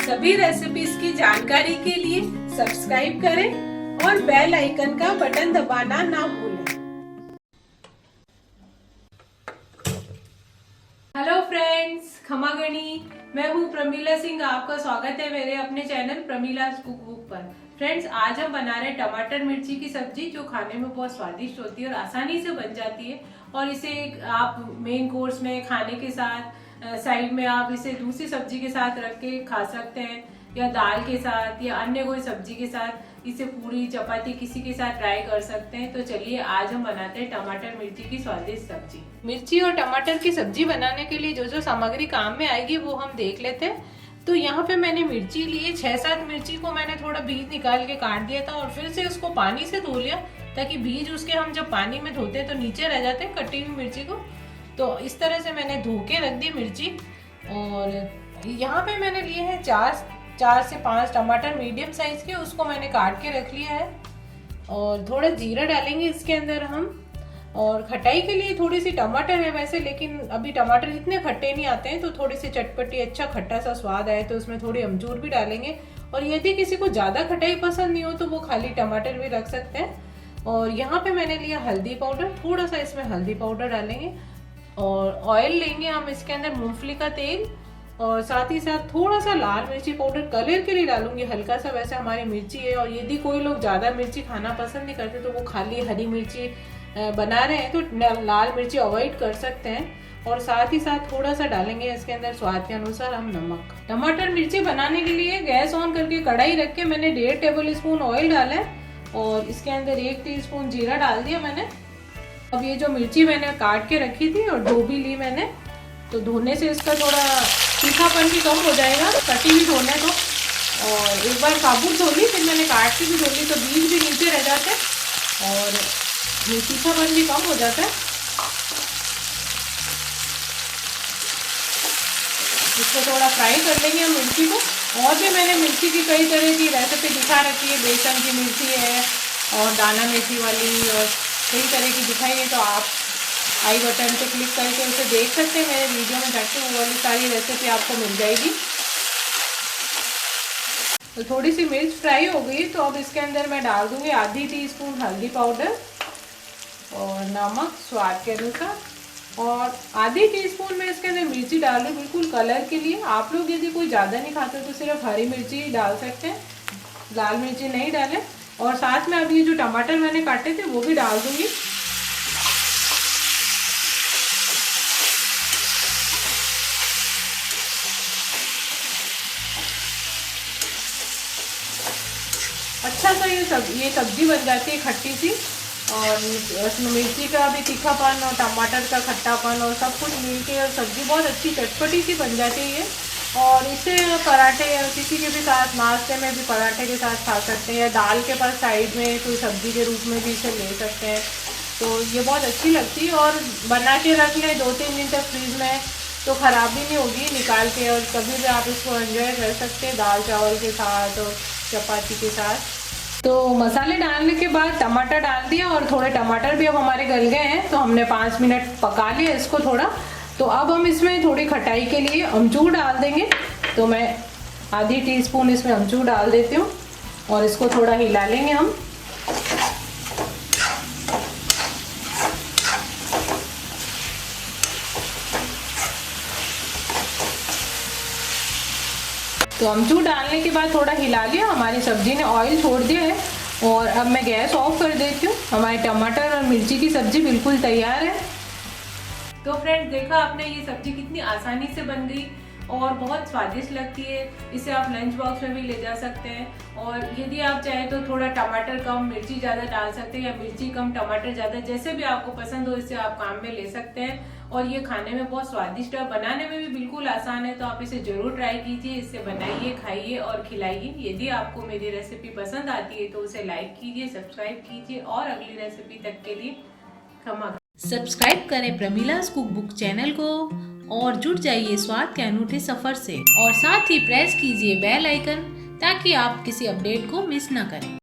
सभी रेसिपीज की जानकारी के लिए सब्सक्राइब करें और बेल आइकन का बटन दबाना ना भूलें। हेलो फ्रेंड्स, खमा गणी, मैं हूँ प्रमीला सिंह। आपका स्वागत है मेरे अपने चैनल प्रमीला's कुक बुक पर। फ्रेंड्स, आज हम बना रहे टमाटर मिर्ची की सब्जी, जो खाने में बहुत स्वादिष्ट होती है और आसानी से बन जाती है। और इसे आप मेन कोर्स में खाने के साथ, साइड में आप इसे दूसरी सब्जी के साथ रख के खा सकते हैं, या दाल के साथ या अन्य कोई सब्जी के साथ, इसे पूरी चपाती किसी के साथ ट्राई कर सकते हैं। तो चलिए आज हम बनाते हैं टमाटर मिर्ची की स्वादिष्ट सब्जी। मिर्ची और टमाटर की सब्जी बनाने के लिए जो जो सामग्री काम में आएगी वो हम देख लेते हैं। तो यहाँ पे मैंने मिर्ची लिए, 6-7 मिर्ची को मैंने थोड़ा बीज निकाल के काट दिया था और फिर से उसको पानी से धो लिया, ताकि बीज उसके हम जब पानी में धोते हैं तो नीचे रह जाते हैं कटी हुई मिर्ची को। तो इस तरह से मैंने धो के रख दी मिर्ची। और यहाँ पे मैंने लिए हैं 4 से 5 टमाटर मीडियम साइज के, उसको मैंने काट के रख लिया है। और थोड़ा जीरा डालेंगे इसके अंदर हम। और खटाई के लिए थोड़ी सी टमाटर है वैसे, लेकिन अभी टमाटर इतने खट्टे नहीं आते हैं, तो थोड़ी सी चटपटी अच्छा खट्टा सा स्वाद आए तो उसमें थोड़ी अमचूर भी डालेंगे। और यदि किसी को ज़्यादा खटाई पसंद नहीं हो तो वो खाली टमाटर भी रख सकते हैं। और यहाँ पे मैंने लिया हल्दी पाउडर, थोड़ा सा इसमें हल्दी पाउडर डालेंगे। और ऑयल लेंगे हम इसके अंदर, मूंगफली का तेल, और साथ ही साथ थोड़ा सा लाल मिर्ची पाउडर कलर के लिए डालूंगी हल्का सा, वैसे हमारी मिर्ची है। और यदि कोई लोग ज़्यादा मिर्ची खाना पसंद नहीं करते तो वो खाली हरी मिर्ची बना रहे हैं तो लाल मिर्ची अवॉइड कर सकते हैं। और साथ ही साथ थोड़ा सा डालेंगे इसके अंदर स्वाद के अनुसार हम नमक। टमाटर मिर्ची बनाने के लिए गैस ऑन करके कढ़ाई रख के मैंने 1.5 टेबल स्पून ऑयल डाला है और इसके अंदर 1 टीस्पून जीरा डाल दिया मैंने। अब ये जो मिर्ची मैंने काट के रखी थी और धो भी ली मैंने, तो धोने से इसका थोड़ा तीखापन भी कम हो जाएगा, कटी भी धोने को। और एक बार साबुत धो ली, फिर मैंने काट के भी धो ली, तो बीज भी नीचे रह जाते हैं और ये तीखापन भी कम हो जाता है। इसको थोड़ा फ्राई कर लेंगे हम मिर्ची को। और भी मैंने मिर्ची की कई तरह की रेसिपी दिखा रखी है, बेसन की मिर्ची है और दाना मिर्ची वाली, और कई तरह की दिखाई है। तो आप आई बटन पे क्लिक करके उसे देख सकते हैं मेरे वीडियो में जाके, वो वाली सारी रेसिपी आपको मिल जाएगी। तो थोड़ी सी मिर्च फ्राई हो गई, तो अब इसके अंदर मैं डाल दूंगी आधी टीस्पून हल्दी पाउडर और नमक स्वाद के अनुसार। और आधी टीस्पून में इसके अंदर मिर्ची डाल रही बिल्कुल कलर के लिए। आप लोग यदि कोई ज़्यादा नहीं खाते तो सिर्फ हरी मिर्ची डाल सकते हैं, लाल मिर्ची नहीं डालें। और साथ में अब ये जो टमाटर मैंने काटे थे वो भी डाल दूंगी। अच्छा सा ये सब्जी बन जाती है खट्टी सी, और उसमें मिर्ची का भी तीखापन और टमाटर का खट्टापन और सब कुछ मिलके और सब्जी बहुत अच्छी चटपटी सी बन जाती है। और इसे पराठे या किसी के भी साथ, नाश्ते में भी पराठे के साथ खा सकते हैं, या दाल के पास साइड में कोई सब्जी के रूप में भी इसे ले सकते हैं। तो ये बहुत अच्छी लगती है। और बना के रख लें 2-3 दिन तक फ्रीज में, तो ख़राब भी नहीं होगी निकाल के, और कभी भी आप इसको एंजॉय कर सकते हैं दाल चावल के साथ और चपाती के साथ। तो मसाले डालने के बाद टमाटर डाल दिया, और थोड़े टमाटर भी अब हमारे गल गए हैं, तो हमने 5 मिनट पका लिया इसको थोड़ा। तो अब हम इसमें थोड़ी खटाई के लिए अमचूर डाल देंगे। तो मैं आधी टीस्पून इसमें अमचूर डाल देती हूँ और इसको थोड़ा हिला लेंगे हम। तो अमचूर डालने के बाद थोड़ा हिला लिया, हमारी सब्जी ने ऑयल छोड़ दिया है। और अब मैं गैस ऑफ कर देती हूँ। हमारी टमाटर और मिर्ची की सब्जी बिल्कुल तैयार है। तो फ्रेंड्स, देखा आपने ये सब्जी कितनी आसानी से बन गई और बहुत स्वादिष्ट लगती है। इसे आप लंच बॉक्स में भी ले जा सकते हैं। और यदि आप चाहें तो थोड़ा टमाटर कम मिर्ची ज़्यादा डाल सकते हैं, या मिर्ची कम टमाटर ज़्यादा, जैसे भी आपको पसंद हो इसे आप काम में ले सकते हैं। और ये खाने में बहुत स्वादिष्ट है, बनाने में भी बिल्कुल आसान है। तो आप इसे ज़रूर ट्राई कीजिए, इसे बनाइए, खाइए और खिलाइए। यदि आपको मेरी रेसिपी पसंद आती है तो उसे लाइक कीजिए, सब्सक्राइब कीजिए, और अगली रेसिपी तक के लिए क्षमा। सब्सक्राइब करें प्रमीला's कुक बुक चैनल को और जुड़ जाइए स्वाद के अनूठे सफर से। और साथ ही प्रेस कीजिए बेल आइकन, ताकि आप किसी अपडेट को मिस ना करें।